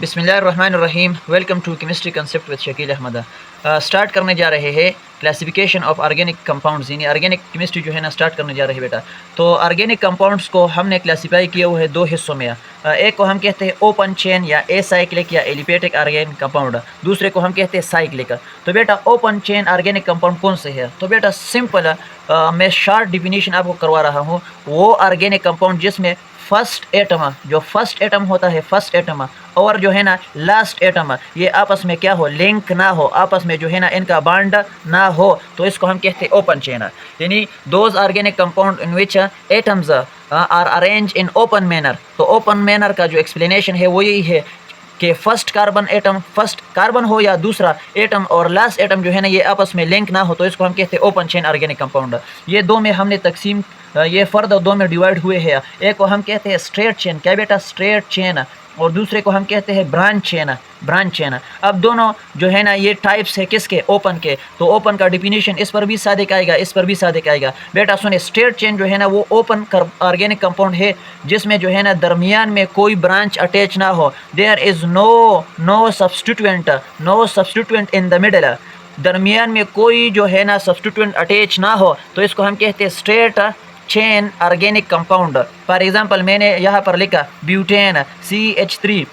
बिस्मिल्लाहिर्रहमानिर्रहीम। Welcome to chemistry concept with Shakeel Ahmed. Start करने जा रहे हैं क्लासिफिकेशन ऑफ ऑर्गेनिक कंपाउंड्स, यानी ऑर्गेनिक केमिस्ट्री जो है ना स्टार्ट करने जा रहे हैं बेटा। तो ऑर्गेनिक कंपाउंड्स को हमने क्लासीफाई किया हुआ है दो हिस्सों में। एक को हम कहते हैं ओपन चेन या एसाइक्लिक या एलिपेटिक ऑर्गेनिक कंपाउंड, दूसरे को हम कहते हैं साइक्लिक। तो बेटा ओपन चेन ऑर्गेनिक कंपाउंड कौन से है? तो बेटा सिंपल मैं शॉर्ट डिफिनीशन आपको करवा रहा हूँ। वो ऑर्गेनिक कंपाउंड जिसमें फर्स्ट एटम, जो फर्स्ट एटम होता है, फर्स्ट एटम और जो है ना लास्ट एटम, ये आपस में क्या हो, लिंक ना हो, आपस में जो है ना इनका बॉन्ड ना हो, तो इसको हम कहते हैं ओपन चेन। यानी those organic compound in which atoms are arrange in open manner. तो ओपन मैनर का जो एक्सप्लेनेशन है वो यही है कि first carbon atom, first carbon हो या दूसरा एटम और लास्ट एटम जो है ना ये आपस में लिंक ना हो, तो इसको हम कहते हैं ओपन चेन ऑर्गेनिक कंपाउंड। ये दो में हमने तकसीम, ये फर्दर दो में डिवाइड हुए हैं। एक को हम कहते हैं स्ट्रेट चेन, क्या बेटा, स्ट्रेट चेन, और दूसरे को हम कहते हैं ब्रांच चेन, ब्रांच चेन। अब दोनों जो है ना ये टाइप्स है किसके, ओपन के। तो ओपन का डिफिनीशन इस पर भी सादिक आएगा, इस पर भी सादिक आएगा। बेटा सुने, स्ट्रेट चेन जो है ना वो ओपन ऑर्गेनिक कंपाउंड है जिसमें जो है ना दरमियान में कोई ब्रांच अटैच ना हो। There is no substituent in the middle. दरमियान में कोई जो है ना सब्स्टिट्यूएंट अटैच ना हो, तो इसको हम कहते हैं straight chain organic compound. For example मैंने यहाँ पर लिखा ब्यूटेन CH3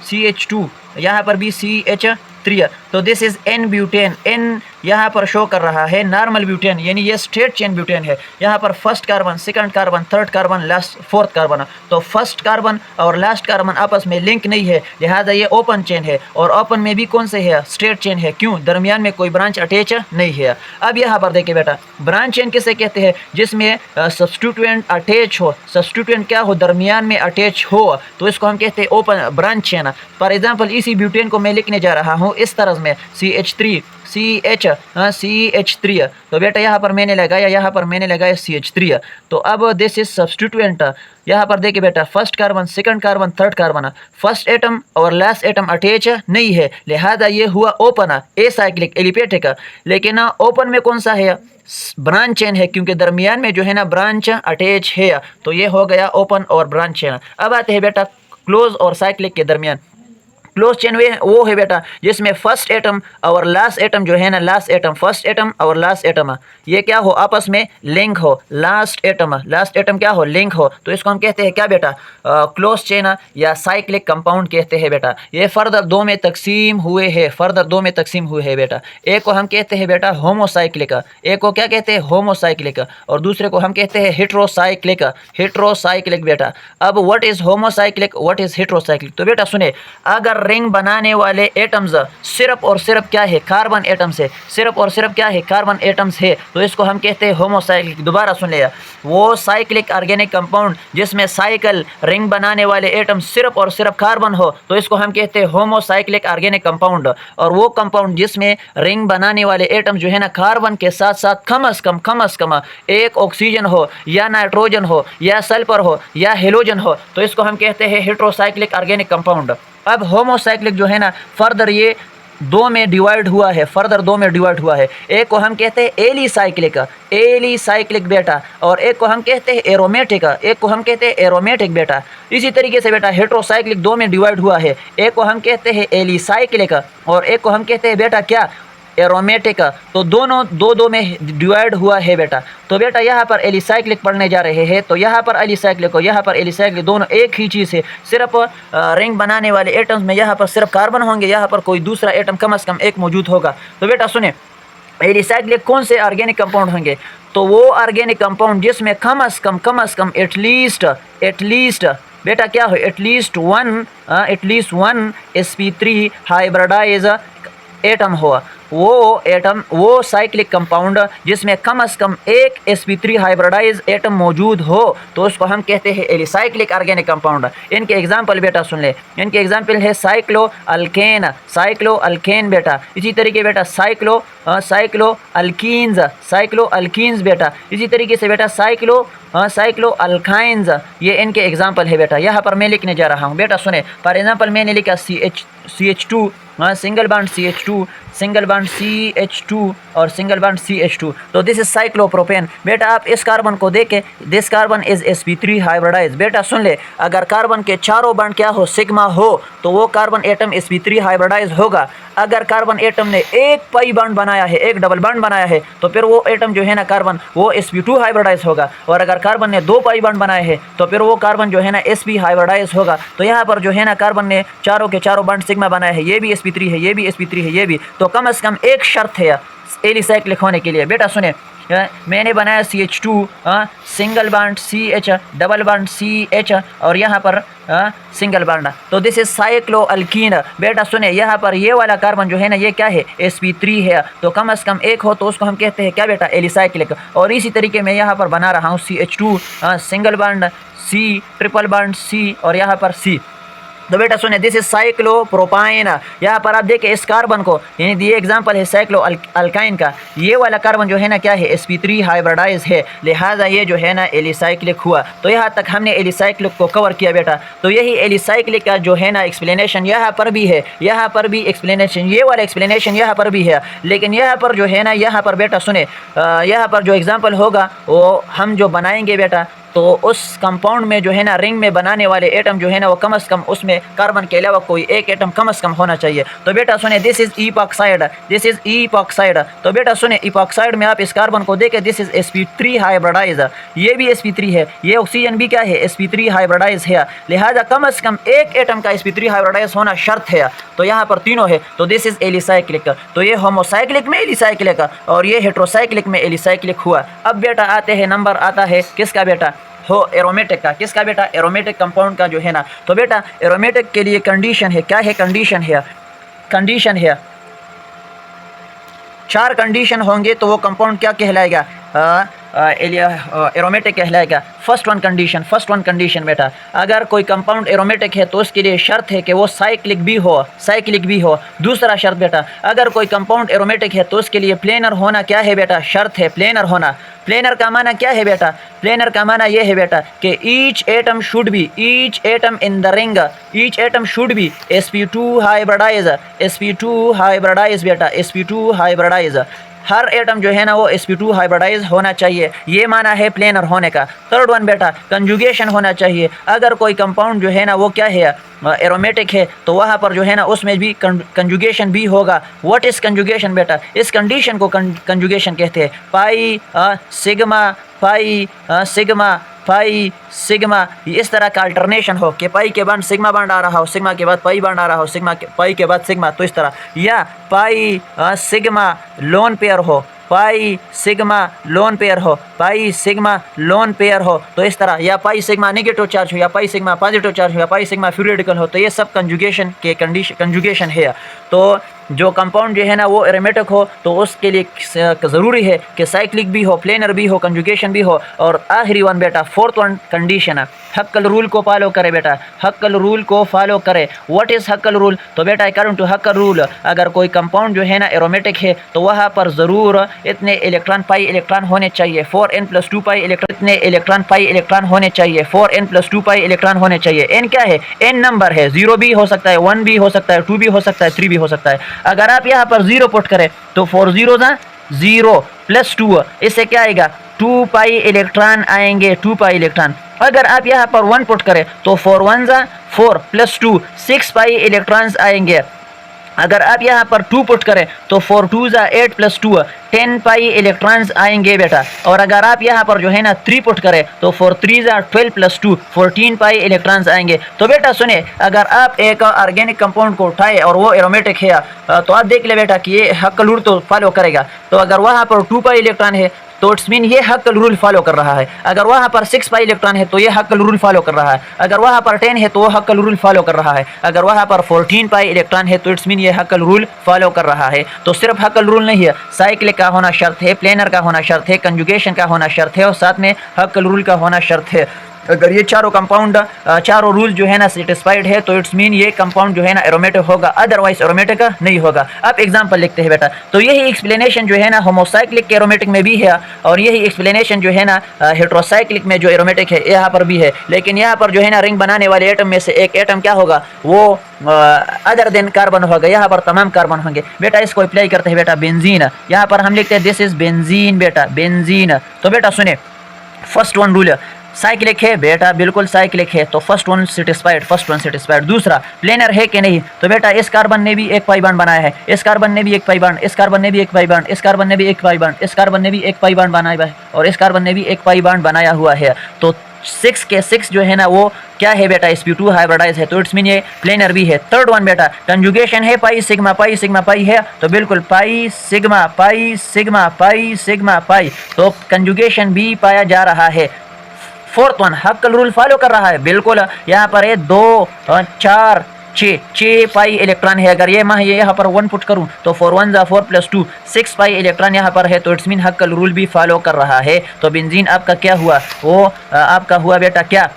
CH2 यहाँ पर भी CH3, तो this is N butane. N यहाँ पर शो कर रहा है नॉर्मल ब्यूटेन, यानी ये स्ट्रेट चेन ब्यूटेन है। यहाँ पर first carbon, second carbon, third carbon, last fourth carbon, तो फर्स्ट कार्बन और लास्ट कार्बन आपस में लिंक नहीं है, लिहाजा ये ओपन चेन है। और ओपन में भी कौन से है, स्ट्रेट चेन है। क्यों? दरमियान में कोई ब्रांच अटैच नहीं है। अब यहाँ पर देखिए बेटा, ब्रांच चेन किसे कहते हैं? जिसमें सब्स्टिट्यूएंट अटैच हो, सब्स्टिट्यूएंट क्या हो, दरमियान में अटैच हो, तो इसको हम कहते हैं open branch chain. For example इसी ब्यूटेन को मैं लिखने जा रहा हूँ इस तरह में CH3, तो बेटा यहाँ पर मैंने लगाया, यहाँ पर मैंने लगाया CH3। तो अब दिस इज सब्स्टिट्यूएंट। यहाँ पर देखिए बेटा, first carbon, second carbon, third carbon, first atom और लास्ट एटम अटैच नहीं है, लिहाजा ये हुआ ओपन, एसाइक्लिक, एलिपेटिक। लेकिन ओपन में कौन सा है, ब्रांच चेन है, क्योंकि दरमियान में जो है ना ब्रांच अटैच है, तो ये हो गया ओपन और ब्रांच चेन। अब आते हैं बेटा क्लोज और साइक्लिक के दरमियान। क्लोज चेन वो है बेटा जिसमें फर्स्ट एटम और लास्ट एटम जो है ना, लास्ट एटम, फर्स्ट एटम और लास्ट एटम ये क्या हो, आपस में लिंक हो। लास्ट एटम क्या हो, लिंक हो, तो इसको हम कहते हैं क्या बेटा, क्लोज चेन या साइक्लिक कंपाउंड कहते हैं बेटा। ये फर्दर दो में तकसीम हुए हैं, फर्दर दो में तकसीम हुए हैं बेटा। एक को हम कहते हैं बेटा होमोसाइक्लिक, एक को क्या कहते हैं, होमोसाइक्लिक, और दूसरे को हम कहते हैं हेट्रोसाइक्लिक, हेट्रोसाइक्लिक बेटा। अब what is homocyclic, what is heterocyclic? तो बेटा सुने, अगर रिंग बनाने वाले एटम्स सिर्फ और सिर्फ क्या है, कार्बन एटम्स है, सिर्फ और सिर्फ क्या है, कार्बन एटम्स है, तो इसको हम कहते हैं होमोसाइक्लिक। दोबारा सुन लिया, वो साइक्लिक ऑर्गेनिक कंपाउंड जिसमें साइकिल रिंग बनाने वाले एटम सिर्फ और सिर्फ कार्बन हो, तो इसको हम कहते हैं होमोसाइक्लिक ऑर्गेनिक कंपाउंड। और वो कंपाउंड जिसमें रिंग बनाने वाले एटम जो है ना कार्बन के साथ साथ कम अज कम एक ऑक्सीजन हो या नाइट्रोजन हो या सल्फर हो या हेलोजन हो, तो इसको हम कहते हैं हेट्रोसाइक्लिक ऑर्गेनिक कंपाउंड। अब होमोसाइक्लिक जो है ना फर्दर ये दो में डिवाइड हुआ है, फर्दर दो में डिवाइड हुआ है। एक को हम कहते हैं एलिसाइक्लिक बेटा, और एक को हम कहते हैं एरोमेटिक, एक को हम कहते हैं एरोमेटिक बेटा। इसी तरीके से बेटा हेट्रोसाइक्लिक दो में डिवाइड हुआ है, एक को हम कहते हैं एलिसाइक्लिक और एक को हम कहते हैं बेटा क्या, एरोमेटिक। तो दोनों दो में डिवाइड हुआ है बेटा। तो बेटा यहाँ पर एलिसाइक्लिक पढ़ने जा रहे हैं, तो यहाँ पर एलिसाइक्लिक और यहाँ पर एलिसाइक्लिक दोनों एक ही चीज़ है। सिर्फ रिंग बनाने वाले एटम्स में यहाँ पर सिर्फ कार्बन होंगे, यहाँ पर कोई दूसरा एटम कम से कम एक मौजूद होगा। तो बेटा सुने, एलिसाइक्लिक कौन से ऑर्गेनिक कंपाउंड होंगे? तो वो ऑर्गेनिक कंपाउंड जिसमें कम अज़ कम एटलीस्ट बेटा क्या हो, at least one sp3 hybridise atom हुआ, वो साइक्लिक कंपाउंड जिसमें कम से कम एक sp3 हाइब्रिडाइज एटम मौजूद हो, तो उसको हम कहते हैं एलिसाइक्लिक ऑर्गेनिक कंपाउंड। इनके एग्जांपल बेटा सुन ले, इनके एग्जांपल है साइक्लो अल्केन बेटा। इसी तरीके बेटा साइक्लो अल्कीन्स बेटा। इसी तरीके से बेटा साइक्लो अल्काइंस, ये इनके एग्जांपल है बेटा। यहाँ पर मैं लिखने जा रहा हूँ बेटा सुने। फॉर एग्जांपल मैंने लिखा CH2 सिंगल बॉन्ड CH2 और सिंगल बॉन्ड CH2। तो दिस इज साइक्लोप्रोपेन। बेटा आप इस कार्बन को देखें, this carbon is sp3 hybridise. बेटा सुन ले, अगर कार्बन के चारों बॉन्ड क्या हो, सिग्मा हो, तो वो कार्बन एटम sp3 हाइब्रिडाइज होगा। अगर कार्बन एटम ने एक पाई बॉन्ड बनाया है, एक डबल बॉन्ड बनाया है, तो फिर वो एटम जो है ना कार्बन, वो sp2 हाइब्रिडाइज होगा। और अगर कार्बन ने 2 पाई बॉन्ड बनाए हैं, तो फिर वो कार्बन जो है ना sp हाइब्रिडाइज होगा। तो यहाँ पर जो है ना कार्बन ने चारों के चारों बॉन्ड सिग्मा बनाया है, ये भी sp3 है, ये भी sp3 है, ये भी। तो कम से कम एक शर्त है एलिसाइक्लिक होने के लिए। बेटा सुने, मैंने बनाया CH2 single bond CH, double bond CH और यहाँ पर सिंगल बॉन्ड। तो दिस इज साइक्लोअल्कीन। बेटा सुने, यहाँ पर ये वाला कार्बन जो है ना, ये क्या है, sp3 है। तो कम से कम एक हो तो उसको हम कहते हैं क्या बेटा, एलिसाइक्लिक। और इसी तरीके मैं यहाँ पर बना रहा हूँ CH2 single bond C, triple bond C और यहाँ पर C। तो बेटा सुने, दिस इज साइक्लोप्रोपाइन। यहाँ पर आप देखें इस कार्बन को, यानी ये एग्जांपल है साइक्लो अल्काइन का। ये वाला कार्बन जो है ना क्या है, sp3 हाइब्रिडाइज है, लिहाजा ये जो है ना एलिसाइक्लिक हुआ। तो यहाँ तक हमने एलिसाइक्लिक को कवर किया बेटा। तो यही एलिसाइक्लिक का जो है ना एक्सप्लेनेशन यहाँ पर भी है, यहाँ पर भी एक्सप्लेनेशन, ये वाला एक्सप्लेनेशन यहाँ पर भी है। लेकिन यहाँ पर जो है ना, यहाँ पर बेटा सुने, यहाँ पर जो एग्जाम्पल होगा वो हम जो बनाएंगे बेटा, तो उस कंपाउंड में जो है ना रिंग में बनाने वाले एटम जो है ना, वो कम से कम उसमें कार्बन के अलावा कोई एक एटम कम से कम होना चाहिए। तो बेटा सुने, this is epoxide, this is epoxide. तो बेटा सुने, इपॉक्साइड में आप इस कार्बन को देखें, दिस इज sp3 हाइब्रिडाइज, ये भी sp3 है, ये ऑक्सीजन भी क्या है, sp3 हाइब्रिडाइज है। लिहाजा कम से कम एक एटम का sp3 हाइब्रिडाइज होना शर्त है। तो यहाँ पर तीनों है, तो दिस इज एलिसाइक्लिक। तो ये होमोसाइक्लिक में एलिसाइक्लिक और ये हेट्रोसाइक्लिक में एलिसाइक्लिक हुआ। अब बेटा आते हैं, नंबर आता है किसका बेटा, हो एरोमेटिक का। किसका बेटा, एरोमेटिक कंपाउंड का जो है ना। तो बेटा एरोमेटिक के लिए कंडीशन है, क्या है कंडीशन है, कंडीशन है 4 कंडीशन होंगे तो वो कंपाउंड क्या कहलाएगा, एरोमेटिक कहलाएगा। फर्स्ट वन कंडीशन बेटा, अगर कोई कंपाउंड एरोमेटिक है तो उसके लिए शर्त है कि वो साइक्लिक भी हो। दूसरा शर्त बेटा, अगर कोई कंपाउंड एरोमेटिक है तो उसके लिए प्लेनर होना क्या है बेटा, शर्त है प्लेनर होना। प्लेनर का माना क्या है बेटा, प्लेनर का माना ये है बेटा कि each atom in the ring, each atom should be sp2 hybridize बेटा, sp2 हाइब्रिडाइज। हर एटम जो है ना वो sp2 हाइब्रिडाइज होना चाहिए, ये माना है प्लेनर होने का। थर्ड वन बेटा, कंजुगेशन होना चाहिए। अगर कोई कंपाउंड जो है ना वो क्या है, एरोमेटिक है, तो वहाँ पर जो है ना उसमें भी कंजुगेशन भी होगा। व्हाट इज कंजुगेशन बेटा, इस कंडीशन को कंजुगेशन कहते हैं। पाई सिग्मा, इस तरह का अल्टरनेशन हो कि पाई के बाद सिग्मा बॉन्ड आ रहा हो, सिग्मा के बाद पाई बॉन्ड आ रहा हो, पाई के बाद सिग्मा, तो इस तरह। या पाई सिग्मा लोन पेयर हो, पाई सिग्मा लोन पेयर हो, तो इस तरह। या पाई सिग्मा नेगेटिव चार्ज हो, या पाई सिग्मा पॉजिटिव चार्ज हो, या पाई सिग्मा फ्री रेडिकल हो, तो ये सब कंजुगेशन के कंजुगेशन है। तो जो कंपाउंड जो है ना वो एरोमेटिक हो तो उसके लिए ज़रूरी है कि साइक्लिक भी हो, प्लेनर भी हो, कंजुगेशन भी हो। और आखिरी वन बेटा, फोर्थ वन कंडीशन है, हक्कल रूल को फॉलो करे बेटा, हक्कल रूल को फॉलो करे। व्हाट इज़ हक्कल रूल, तो बेटा अकॉर्डिंग टू हक्कल रूल, अगर कोई कंपाउंड जो है ना एरोमेटिक है तो वहाँ पर ज़रूर इतने इलेक्ट्रॉन पाई इलेक्ट्रॉन होने चाहिए, 4n+2 पाई इलेक्ट्रॉन, इतने इलेक्ट्रॉन पाई इलेक्ट्रॉन होने चाहिए, 4n+2 पाई इलेक्ट्रॉन होने चाहिए। n क्या है, n नंबर है, 0 भी हो सकता है, 1 भी हो सकता है, 2 भी हो सकता है, 3 भी हो सकता है। अगर आप यहाँ पर 0 पुट करें तो 4 0 0 प्लस 2, इससे क्या आएगा, 2 पाई इलेक्ट्रॉन आएंगे, 2 पाई इलेक्ट्रॉन। अगर आप यहाँ पर 1 पुट करें तो 4 1 4 प्लस 2 6 पाई इलेक्ट्रॉन्स आएंगे। अगर आप यहाँ पर 2 पुट करें तो 4 2 8 प्लस 2 10 पाई इलेक्ट्रॉन्स आएंगे बेटा। और अगर आप यहाँ पर जो है ना 3 पुट करें तो 4 3 12 प्लस 2 14 पाई इलेक्ट्रॉन्स आएंगे। तो बेटा सुने, अगर आप एक ऑर्गेनिक कंपाउंड को उठाए और वो एरोमेटिक है तो आप देख ले बेटा कि ये हक्कल रूल तो फॉलो करेगा। तो अगर वहाँ पर 2 पाई इलेक्ट्रॉन है तो इट्स मीन ये हक्कल रूल फॉलो कर रहा है। अगर वहाँ पर 6 पाई इलेक्ट्रॉन है तो ये हक्कल रूल फॉलो कर रहा है। अगर वहाँ पर 10 है तो वो हक्कल रूल फॉलो कर रहा है। अगर वहाँ पर 14 पाई इलेक्ट्रॉन है तो इट्स मीन ये हक्कल रूल फॉलो कर रहा है। तो सिर्फ हक्कल रूल नहीं है, साइक्लिक का होना शर्त है, प्लेनर का होना शर्त है, कंजुगेशन का होना शर्त है और साथ में हक्कल रूल का होना शर्त है। अगर ये चारों कंपाउंड चारों रूल जो है ना सेटिस्फाइड है तो इट्स मीन ये कंपाउंड जो है ना एरोमेटिक होगा, अदरवाइज एरोमेटिक नहीं होगा। अब एग्जांपल लिखते हैं बेटा। तो यही एक्सप्लेनेशन जो है ना होमोसाइक्लिक के एरोमेटिक में भी है और यही एक्सप्लेनेशन जो है ना हेट्रोसाइक्लिक में जो एरोमेटिक है यहाँ पर भी है। लेकिन यहाँ पर जो है ना रिंग बनाने वाले एटम में से एक एटम क्या होगा, वो अदर देन कार्बन होगा, यहाँ पर तमाम कार्बन होंगे। बेटा इसको अप्लाई करते हैं बेटा बेंजीन। यहाँ पर हम लिखते हैं दिस इज बेंजीन बेटा, बेंजीन। तो बेटा सुने, फर्स्ट वन रूल साइक्लिक है बेटा, बिल्कुल साइक्लिक है, तो फर्स्ट वन सेटिस्फाइड। दूसरा प्लेनर है कि नहीं, तो बेटा इस कार्बन ने भी एक पाई बॉन्ड बनाया है, इस कार्बन ने भी एक पाई बॉन्ड, इस कार्बन ने भी एक पाई बॉन्ड, इस कार्बन ने भी एक पाई बॉन्ड, इस कार्बन ने भी एक पाई बॉन्ड बनाया है और इस कार्बन ने भी एक पाई बॉन्ड बनाया हुआ है। तो 6 के 6 जो है ना वो क्या है बेटा, sp2 हाइब्रिडाइज है, तो इट्स मीन ये प्लेनर भी है। थर्ड वन बेटा कंजुगेशन है पाई सिग्मा पाई है, तो बिल्कुल पाई सिग्मा पाई, तो कंजुगेशन भी पाया जा रहा है। फोर्थ वन हक्कल रूल फॉलो कर रहा है, बिल्कुल यहाँ पर है 2 4 6 पाई इलेक्ट्रॉन है। अगर ये मैं यहाँ पर 1 पुट करूँ तो 4 1 + 4 + 2 6 पाई इलेक्ट्रॉन यहाँ पर है, तो इट्स मीन हक्कल रूल भी फॉलो कर रहा है। तो बेंजीन आपका क्या हुआ, वो आपका हुआ बेटा क्या,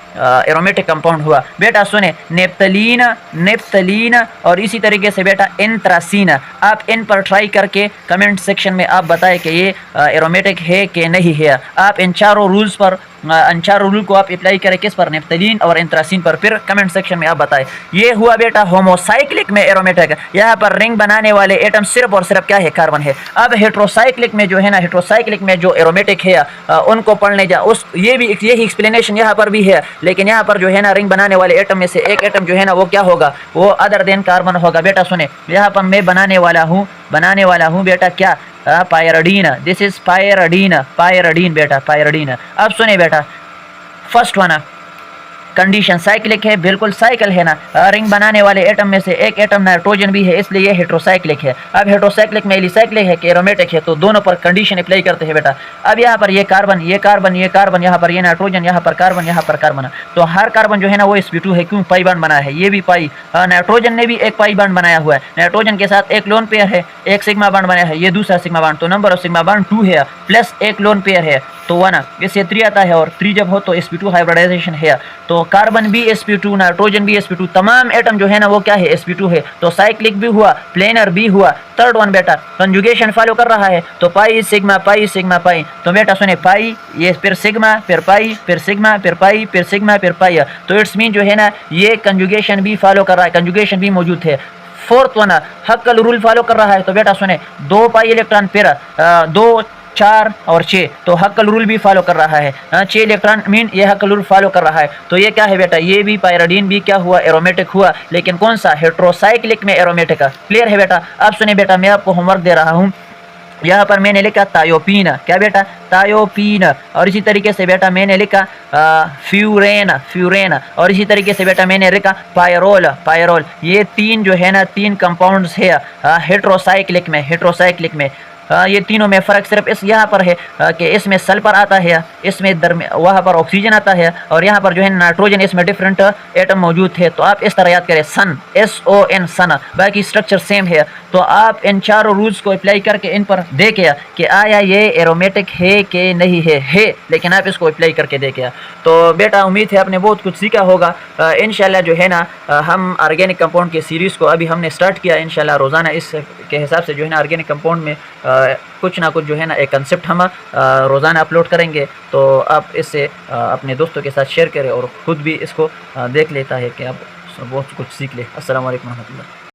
एरोमेटिक कंपाउंड हुआ। बेटा सुने, नेप्थलीन और इसी तरीके से बेटा एंथ्रासीन, आप इन पर ट्राई करके कमेंट सेक्शन में आप बताएं कि ये एरोमेटिक है कि नहीं है। आप इन चारों रूल्स पर रूल को आप अप्लाई करें, किस पर, नेप्थलीन और एंथ्रासीन पर, फिर कमेंट सेक्शन में आप बताएं। ये हुआ बेटा होमोसाइक्लिक में एरोमेटिक, यहाँ पर रिंग बनाने वाले एटम सिर्फ और सिर्फ क्या है, कार्बन है। अब हेट्रोसाइक्लिक में जो है ना, हेट्रोसाइक्लिक में जो एरोमेटिक है उनको पढ़ने जा, उस ये भी यही एक्सप्लेनेशन यहाँ पर भी है, लेकिन यहाँ पर जो है ना रिंग बनाने वाले एटम में से एक एटम जो है ना वो क्या होगा, वो अदर देन कार्बन होगा। बेटा सुने, यहाँ पर मैं बनाने वाला हूँ बेटा क्या, पायरडीन, दिस इज पायरडीन बेटा, पायरडीन। अब सुने बेटा, फर्स्ट वन कंडीशन साइक्लिक है, बिल्कुल साइकिल है ना, रिंग बनाने वाले एटम में से एक एटम नाइट्रोजन भी है, इसलिए ये हेट्रोसाइक्लिक है। अब हेट्रोसाइक्लिक में एलिसाइक्लिक है कि एरोमेटिक है, तो दोनों पर कंडीशन अप्लाई करते हैं बेटा। अब यहाँ पर ये कार्बन, यहाँ पर ये नाइट्रोजन, यहाँ पर कार्बन, तो हर कार्बन जो है ना वो sp2 है, क्यों, पाई बॉन्ड बनाया है, ये भी पाई, नाइट्रोजन ने भी एक पाई बॉन्ड बनाया हुआ है, नाइट्रोजन के साथ एक लोन पेयर है, एक सिग्मा बॉन्ड बनाया है, ये दूसरा सिग्मा बॉन्ड, तो नंबर ऑफ सिग्मा बॉन्ड 2 है, प्लस एक लोन पेयर है, तो 1, इससे 3 आता है, और 3 जब हो तो sp2 हाइब्रिडाइजेशन है, तो कार्बन भी sp2, नाइट्रोजन भी sp2, तमाम एटम जो है ना वो क्या है, sp2 है, तो साइक्लिक भी हुआ, प्लेनर भी हुआ। थर्ड वन बेटा कंजुगेशन फॉलो कर रहा है, तो पाई सिग्मा पाई, तो बेटा सुने, पाई ये फिर सिग्मा फिर पाई फिर सिग्मा फिर पाई फिर सिग्मा फिर पाई, तो इट्स मीन जो है ना ये कंजुगेशन भी फॉलो कर रहा है, कंजुगेशन भी मौजूद है। फोर्थ वन हक्कल रूल फॉलो कर रहा है, तो बेटा सुने 2 पाई इलेक्ट्रॉन फिर 2 4 और 6, तो हक्कल रूल भी फॉलो कर रहा है, 6 इलेक्ट्रॉन मीन ये हक्कल रूल फॉलो कर रहा है, तो ये क्या है बेटा, ये भी पायराडीन भी क्या हुआ, एरोमेटिक हुआ, लेकिन कौन सा, हेट्रोसाइक्लिक में एरोमेटिक। क्लियर है बेटा। अब सुनिए बेटा, मैं आपको होमवर्क दे रहा हूँ, यहाँ पर मैंने लिखा थायोपीन, क्या बेटा, थायोपीन, और इसी तरीके से बेटा मैंने लिखा फ्यूरेन, और इसी तरीके से बेटा मैंने लिखा पायरोल, ये 3 जो है ना 3 कंपाउंड्स है हेट्रोसाइक्लिक में, ये तीनों में फ़र्क सिर्फ इस यहाँ पर है कि इसमें सल्फर आता है, इसमें वहाँ पर ऑक्सीजन आता है, और यहाँ पर जो है नाइट्रोजन, इसमें डिफरेंट एटम मौजूद है। तो आप इस तरह याद करें, सन SON सन, बाकी स्ट्रक्चर सेम है। तो आप इन चारों रूल्स को अप्लाई करके इन पर देखें कि आया ये एरोमेटिक है कि नहीं है, लेकिन आप इसको अप्लाई करके देखें। तो बेटा उम्मीद है आपने बहुत कुछ सीखा होगा। इंशाल्लाह जो है ना हम ऑर्गेनिक कंपाउंड के सीरीज़ को अभी हमने स्टार्ट किया, इंशाल्लाह रोज़ाना इस के हिसाब से जो है ना ऑर्गेनिक कंपाउंड में कुछ ना कुछ जो है ना एक कंसेप्ट हम रोज़ाना अपलोड करेंगे। तो आप इससे अपने दोस्तों के साथ शेयर करें और ख़ुद भी इसको देख लेता है कि आप बहुत कुछ सीख ले। अस्सलाम वालेकुम रहमतुल्लाह।